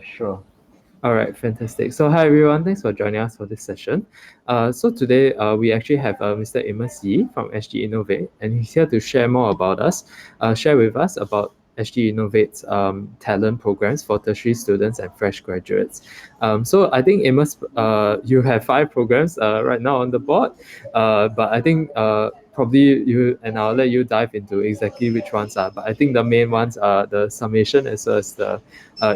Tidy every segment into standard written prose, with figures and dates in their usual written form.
Sure. All right, fantastic. So, hi everyone, thanks for joining us for this session. So today we actually have Mr. Amos Yee from SGInnovate, and he's here to share more about us, share with us about SGInnovate's talent programs for tertiary students and fresh graduates. So I think Amos, you have five programs right now on the board, but I think probably and I'll let you dive into exactly which ones are. But I think the main ones are the Summation as well as the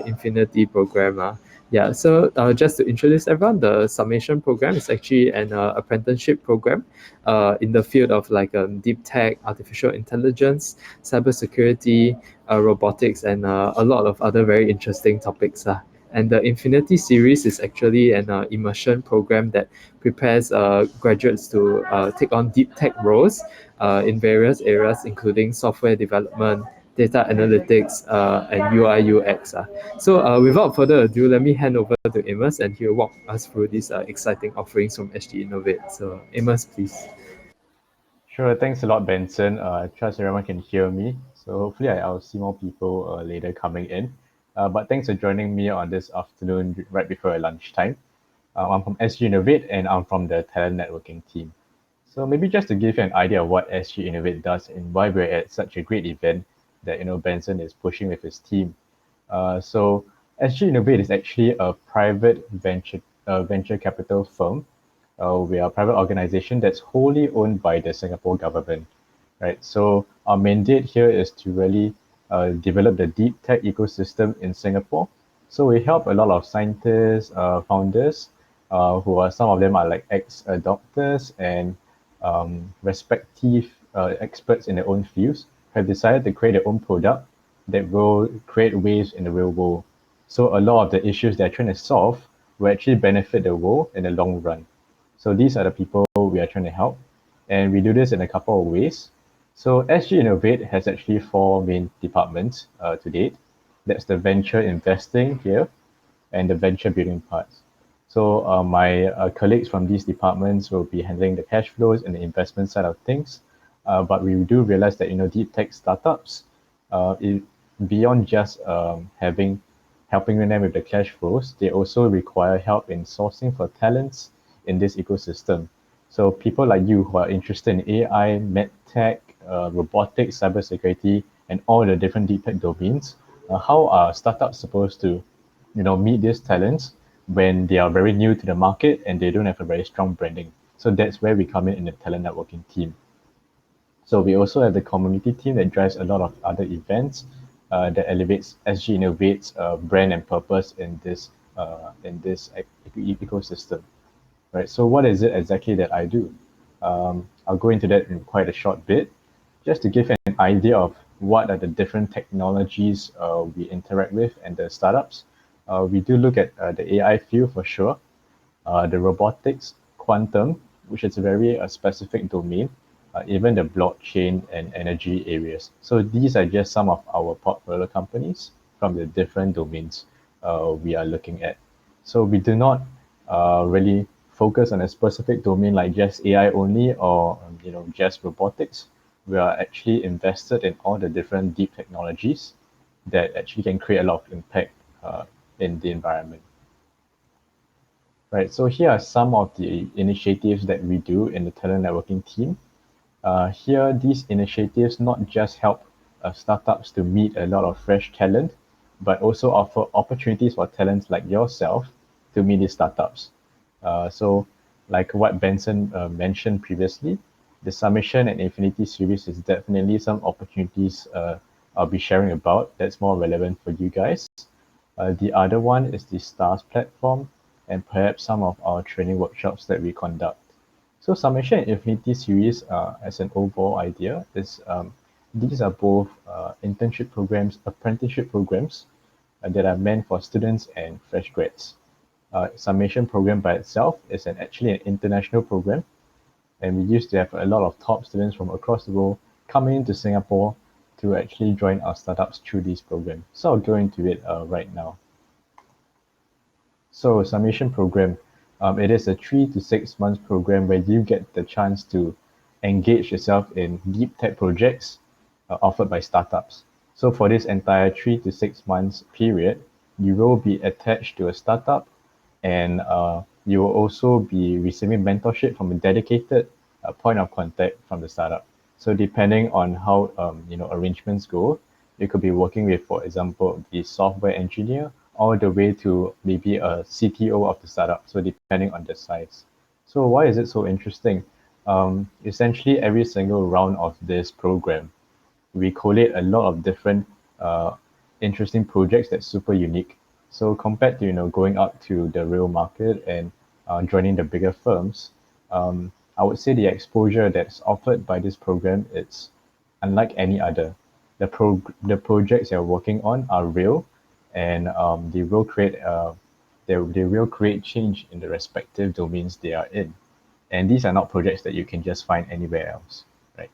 Infinity program. Yeah, so just to introduce everyone, the Summation program is actually an apprenticeship program in the field of like deep tech, artificial intelligence, cybersecurity, robotics, and a lot of other very interesting topics. And the Infinity series is actually an immersion program that prepares graduates to take on deep tech roles in various areas, including software development, data analytics, and UI UX. So without further ado, let me hand over to Amos and he'll walk us through these exciting offerings from SGInnovate. So Amos, please. Sure. Thanks a lot, Benson. I trust everyone can hear me. So hopefully I'll see more people later coming in. But thanks for joining me on this afternoon right before lunchtime. I'm from SG Innovate and I'm from the talent networking team. So maybe just to give you an idea of what SG Innovate does and why we're at such a great event that Benson is pushing with his team. So SG Innovate is actually a private venture capital firm. We are a private organization that's wholly owned by the Singapore government, right? So our mandate here is to really develop the deep tech ecosystem in Singapore. So we help a lot of scientists, founders, who are some of them are like ex-doctors and respective experts in their own fields, have decided to create their own product that will create waves in the real world. So a lot of the issues they're trying to solve will actually benefit the world in the long run. So these are the people we are trying to help. And we do this in a couple of ways. So SG Innovate has actually four main departments to date. That's the venture investing here and the venture building parts. So my colleagues from these departments will be handling the cash flows and the investment side of things. But we do realize that deep tech startups, it, beyond just helping them with the cash flows, they also require help in sourcing for talents in this ecosystem. So people like you who are interested in AI, medtech, robotics, cybersecurity, and all the different deep tech domains, how are startups supposed to meet these talents when they are very new to the market and they don't have a very strong branding? So that's where we come in the talent networking team. So we also have the community team that drives a lot of other events that elevates SG Innovate's brand and purpose in this ecosystem. Right. So what is it exactly that I do? I'll go into that in quite a short bit, just to give an idea of what are the different technologies we interact with and the startups. We do look at the AI field for sure, the robotics, quantum, which is a very specific domain, even the blockchain and energy areas. So these are just some of our portfolio companies from the different domains we are looking at. So we do not really focus on a specific domain like just AI only or just robotics. We are actually invested in all the different deep technologies that actually can create a lot of impact in the environment. Right, so here are some of the initiatives that we do in the talent networking team. Here, these initiatives not just help startups to meet a lot of fresh talent, but also offer opportunities for talents like yourself to meet these startups. So, like what Benson mentioned previously, the Summation and Infinity series is definitely some opportunities I'll be sharing about that's more relevant for you guys. The other one is the STARS platform and perhaps some of our training workshops that we conduct. So Summation and Infinity series, as an overall idea, is these are both internship programs, apprenticeship programs that are meant for students and fresh grads. Summation program by itself is actually an international program, and we used to have a lot of top students from across the world coming into Singapore to actually join our startups through this program. So I'll go into it right now. So Summation program, it is a 3 to 6 months program where you get the chance to engage yourself in deep tech projects offered by startups. So for this entire 3 to 6 months period, you will be attached to a startup, and you will also be receiving mentorship from a dedicated point of contact from the startup. So depending on how arrangements go, you could be working with, for example, the software engineer all the way to maybe a CTO of the startup. So depending on the size. So why is it so interesting? Essentially, every single round of this program, we collate a lot of different uh, interesting projects that's super unique. So compared to going out to the real market and joining the bigger firms, I would say the exposure that's offered by this program it's unlike any other. The projects you're working on are real, and they will create change in the respective domains they are in. And these are not projects that you can just find anywhere else, right?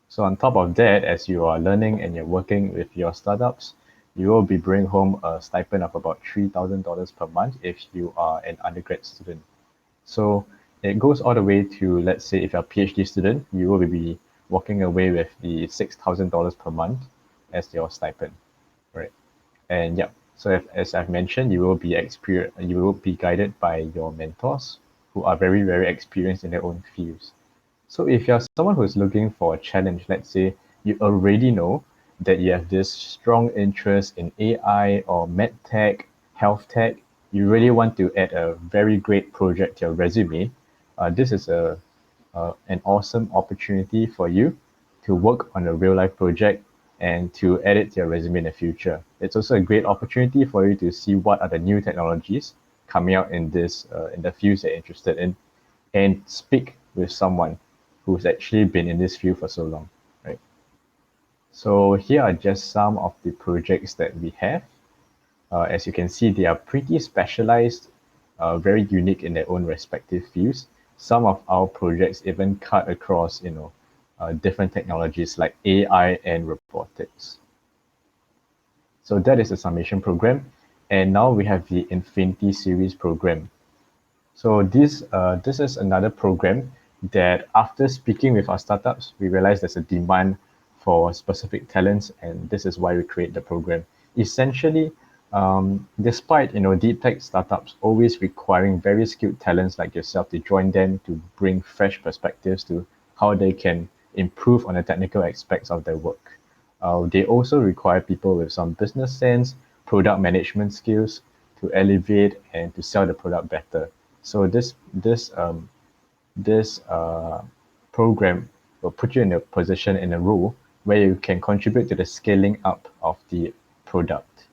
So on top of that, as you are learning and you're working with your startups, you will be bringing home a stipend of about $3,000 per month if you are an undergrad student. So it goes all the way to, let's say, if you're a PhD student, you will be walking away with the $6,000 per month as your stipend, right? And yeah, so as I've mentioned, you will be guided by your mentors who are very, very experienced in their own fields. So if you're someone who's looking for a challenge, let's say you already know that you have this strong interest in AI or med tech, health tech, you really want to add a very great project to your resume, this is an awesome opportunity for you to work on a real life project and to add it to your resume in the future. It's also a great opportunity for you to see what are the new technologies coming out in the fields that you're interested in, and speak with someone who's actually been in this field for so long, right? So here are just some of the projects that we have. As you can see, they are pretty specialized, very unique in their own respective fields. Some of our projects even cut across, different technologies like AI and robotics. So that is the Summation program. And now we have the Infinity Series program. So this is another program that after speaking with our startups, we realized there's a demand for specific talents, and this is why we create the program. Essentially, despite deep tech startups always requiring very skilled talents like yourself to join them to bring fresh perspectives to how they can improve on the technical aspects of their work. They also require people with some business sense, product management skills to elevate and to sell the product better. So this program will put you in a position in a role where you can contribute to the scaling up of the product,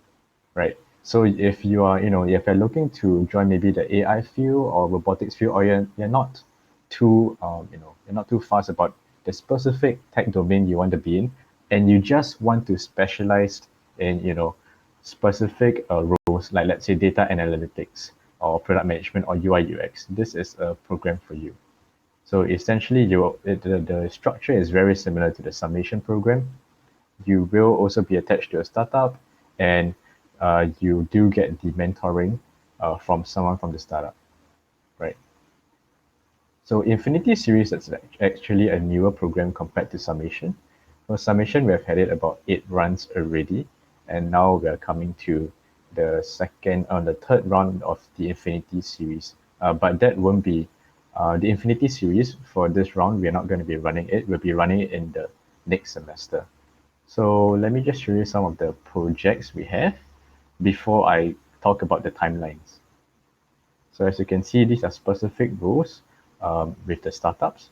right? So if you are, if you're looking to join maybe the AI field or robotics field, or you're not too, you're not too fast about the specific tech domain you want to be in, and you just want to specialize in, specific roles, like let's say data analytics or product management or UI UX, this is a program for you. So essentially, the structure is very similar to the summation program. You will also be attached to a startup, and you do get the mentoring from someone from the startup, right? So Infinity Series is actually a newer program compared to Summation. For Summation, we have had it about 8 runs already, and now we are coming to the third round of the Infinity Series. But that won't be the Infinity Series for this round. We are not going to be running it. We'll be running it in the next semester. So let me just show you some of the projects we have before I talk about the timelines. So as you can see, these are specific roles with the startups.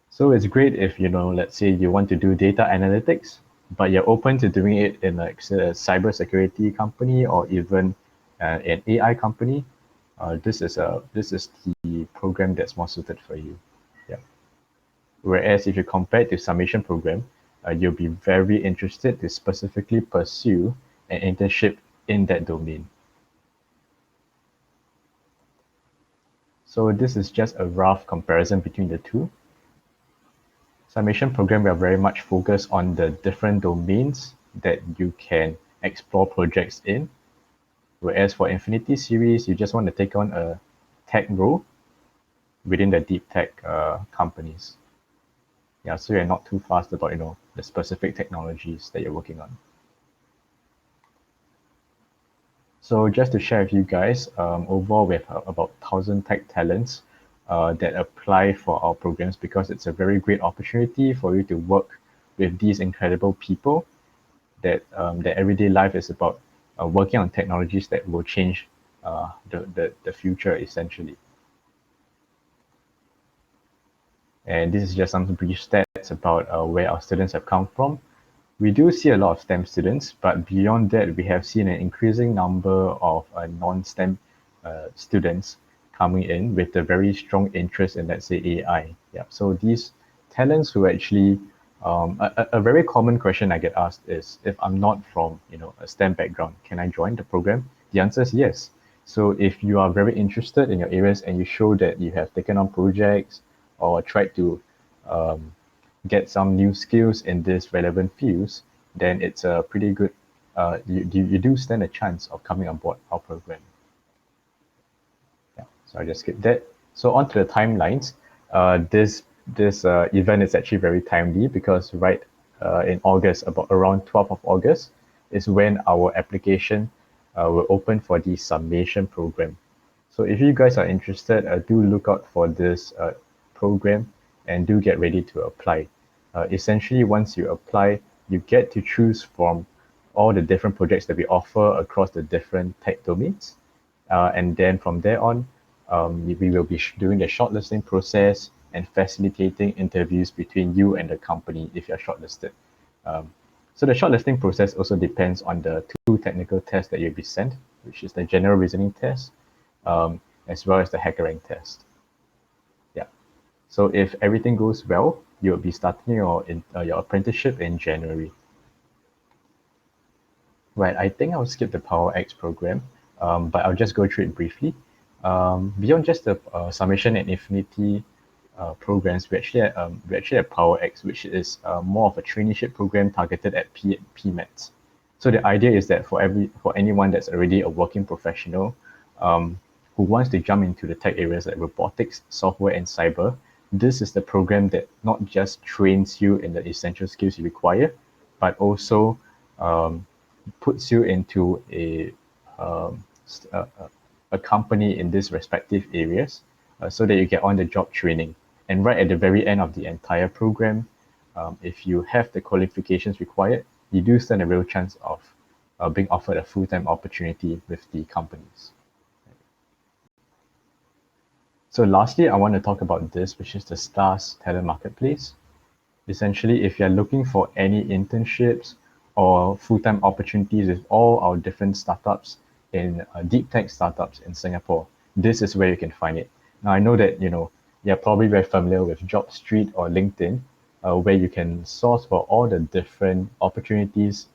So it's great if, let's say you want to do data analytics, but you're open to doing it in like a cybersecurity company or even an AI company. This is the program that's more suited for you. Yeah. Whereas if you compare it to summation program, you'll be very interested to specifically pursue an internship in that domain. So this is just a rough comparison between the two. Summation program, we are very much focused on the different domains that you can explore projects in. Whereas for Infinity series, you just want to take on a tech role within the deep tech companies. Yeah, so you're not too fast about the specific technologies that you're working on. So just to share with you guys, overall we have about 1,000 tech talents that apply for our programs because it's a very great opportunity for you to work with these incredible people that their everyday life is about working on technologies that will change the future essentially. And this is just some brief stats about where our students have come from. We do see a lot of STEM students, but beyond that, we have seen an increasing number of non-STEM students coming in with a very strong interest in, let's say, AI. Yeah. So these talents who actually, a very common question I get asked is, if I'm not from, a STEM background, can I join the program? The answer is yes. So if you are very interested in your areas and you show that you have taken on projects or tried to um, get some new skills in these relevant fields, then it's a pretty good, you do stand a chance of coming on board our program. Yeah, so I just skip that. So on to the timelines. This event is actually very timely because right in August, about around 12th of August, is when our application will open for the Summation program. So if you guys are interested, do look out for this program and do get ready to apply. Essentially, once you apply, you get to choose from all the different projects that we offer across the different tech domains. And then from there on, we will be doing the shortlisting process and facilitating interviews between you and the company if you're shortlisted. Um, so the shortlisting process also depends on the two technical tests that you'll be sent, which is the general reasoning test, as well as the hackering test. Yeah. So if everything goes well, you'll be starting your apprenticeship in January. Right, I think I'll skip the Power X program, but I'll just go through it briefly. Beyond just the Summation and Infinity programs, we actually have Power X, which is more of a traineeship program targeted at PMETs. So the idea is that for anyone that's already a working professional who wants to jump into the tech areas like robotics, software, and cyber, this is the program that not just trains you in the essential skills you require, but also um, puts you into um, a company in these respective areas so that you get on the job training. And right at the very end of the entire program, if you have the qualifications required, you do stand a real chance of being offered a full-time opportunity with the companies. So lastly, I want to talk about this, which is the STARS Talent Marketplace. Essentially, if you're looking for any internships or full-time opportunities with all our different startups in deep tech startups in Singapore, this is where you can find it. Now, I know that you're probably very familiar with JobStreet or LinkedIn, where you can source for all the different opportunities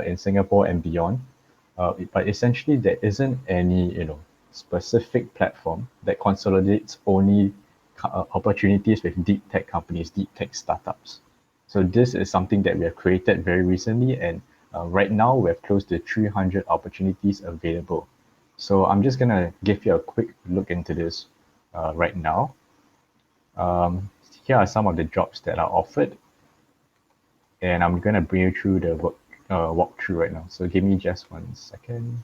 in Singapore and beyond. But essentially, there isn't any specific platform that consolidates only opportunities with deep tech companies, deep tech startups. So this is something that we have created very recently, and right now we have close to 300 opportunities available. So I'm just gonna give you a quick look into this right now. Um, Here are some of the jobs that are offered, and I'm gonna bring you through the walkthrough right now. So give me just 1 second.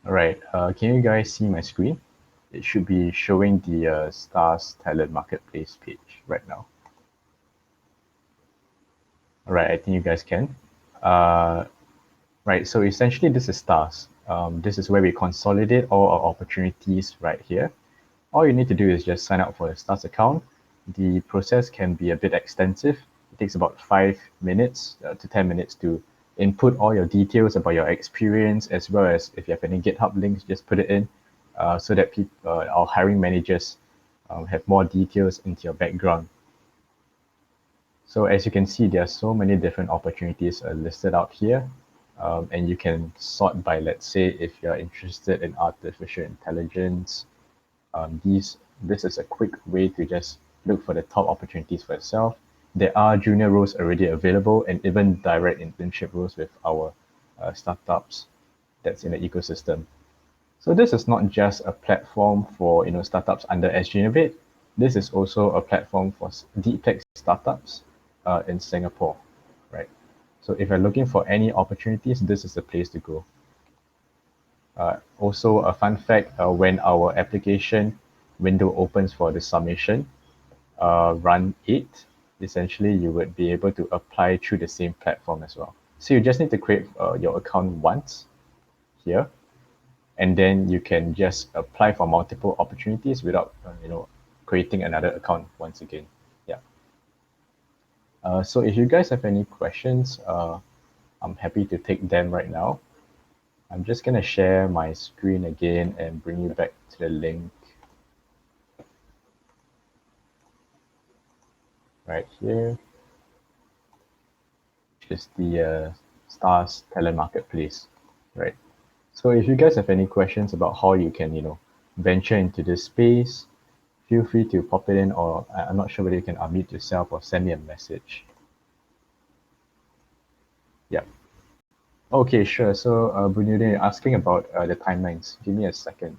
All right, can you guys see my screen? It should be showing the Stars Talent Marketplace page right now. All right, I think you guys can. Uh, right, so essentially this is Stars. This is where we consolidate all our opportunities right here. All you need to do is just sign up for a Stars account. The process can be a bit extensive. It takes about 5 minutes to 10 minutes to input all your details about your experience, as well as if you have any GitHub links, just put it in so that our hiring managers have more details into your background. So as you can see, there are so many different opportunities listed out here. And you can sort by, let's say, if you're interested in artificial intelligence, this is a quick way to just look for the top opportunities for yourself. there are junior roles already available and even direct internship roles with our startups that's in the ecosystem. So this is not just a platform for startups under SGInnovate. This is also a platform for deep tech startups in Singapore, right? So if you're looking for any opportunities, this is the place to go. Also, a fun fact: when our application window opens for the Summation, run 8, essentially you would be able to apply through the same platform as well. So you just need to create your account once here, and then you can just apply for multiple opportunities without creating another account once again. Yeah. So if you guys have any questions, I'm happy to take them right now. I'm just gonna share my screen again and bring you back to the link right here, which is the Stars Talent Marketplace, right? So if you guys have any questions about how you can, venture into this space, feel free to pop it in, or I'm not sure whether you can unmute yourself or send me a message. Yeah. Okay, sure. So, Bunyuddin, you're asking about the timelines. Give me a second.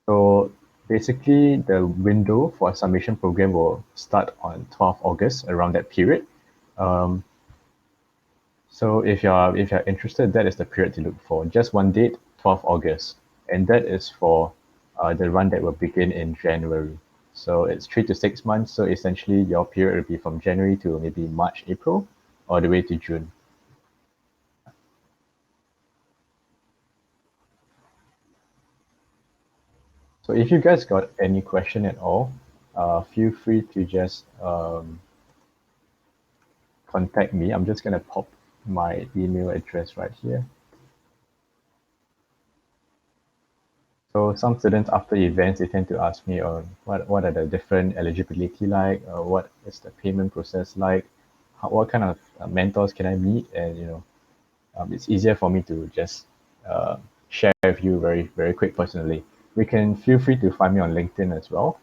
So, basically, the window for a summation program will start on 12 August, around that period. Um, so, if you're interested, that is the period to look for. Just one date, 12 August, and that is for the run that will begin in January. So it's 3 to 6 months. So essentially, your period will be from January to maybe March, April, all the way to June. So if you guys got any question at all, feel free to just contact me. I'm just gonna pop my email address right here. So some students after events they tend to ask me on what are the different eligibility like, what is the payment process like, what kind of mentors can I meet, and it's easier for me to just share with you very very quick personally. We can feel free to find me on LinkedIn as well.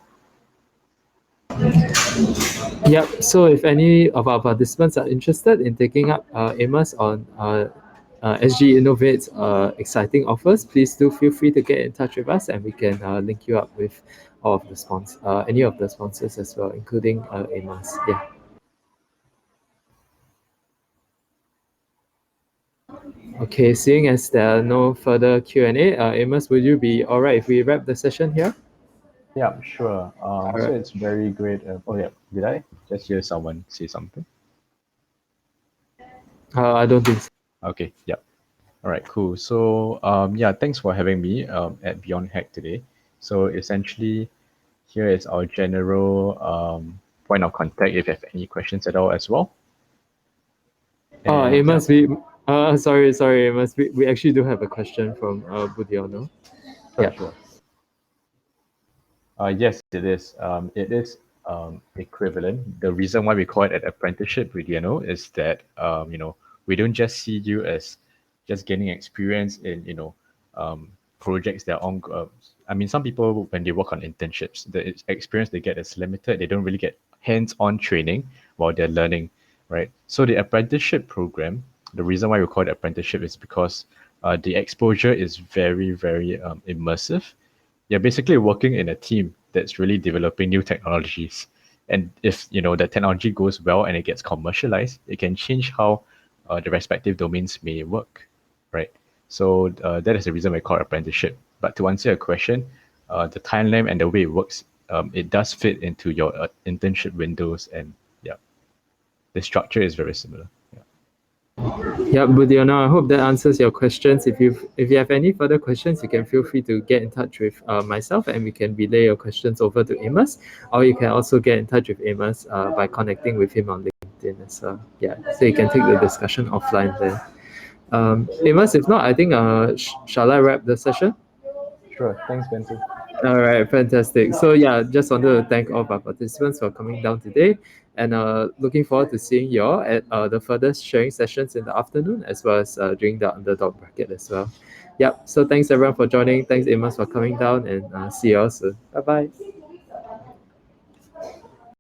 Yep. So if any of our participants are interested in taking up Amos on SGInnovate's exciting offers, please do feel free to get in touch with us, and we can link you up with all of the any of the sponsors as well, including Amos. Yeah. Okay. Seeing as there are no further Q&A, Amos, would you be all right if we wrap the session here? Yeah, sure. All So right. it's very great. Oh yeah, did I just hear someone say something? I don't think so. Okay, yeah. All right, cool. So yeah, thanks for having me at Beyond Hack today. So essentially, here is our general point of contact if you have any questions at all as well. And yeah, Amos, sorry, Amos. We actually do have a question from Budiono. sure, Yeah. sure. Yes, it is. It is equivalent. The reason why we call it an apprenticeship with is that we don't just see you as just gaining experience in projects that are on. I mean, some people when they work on internships, the experience they get is limited. They don't really get hands-on training while they're learning, right? So the apprenticeship program, the reason why we call it apprenticeship is because the exposure is very very immersive. You're basically working in a team that's really developing new technologies. And if the technology goes well and it gets commercialized, it can change how the respective domains may work, right? So that is the reason we call it apprenticeship. But to answer your question, the timeline and the way it works, it does fit into your internship windows, and yeah, the structure is very similar. Yeah. Yeah, Budiana, I hope that answers your questions. If you have any further questions, you can feel free to get in touch with myself, and we can relay your questions over to Amos, or you can also get in touch with Amos by connecting with him on LinkedIn as well. Yeah, so you can take the discussion offline there. Amos, if not, I think shall I wrap the session? Sure. Thanks, Benson. All right, fantastic. So yeah, just wanted to thank all of our participants for coming down today, and looking forward to seeing you all at the further sharing sessions in the afternoon, as well as during the underdog bracket as well. Yep. So thanks everyone for joining. Thanks Amos for coming down, and see you all soon. Bye bye.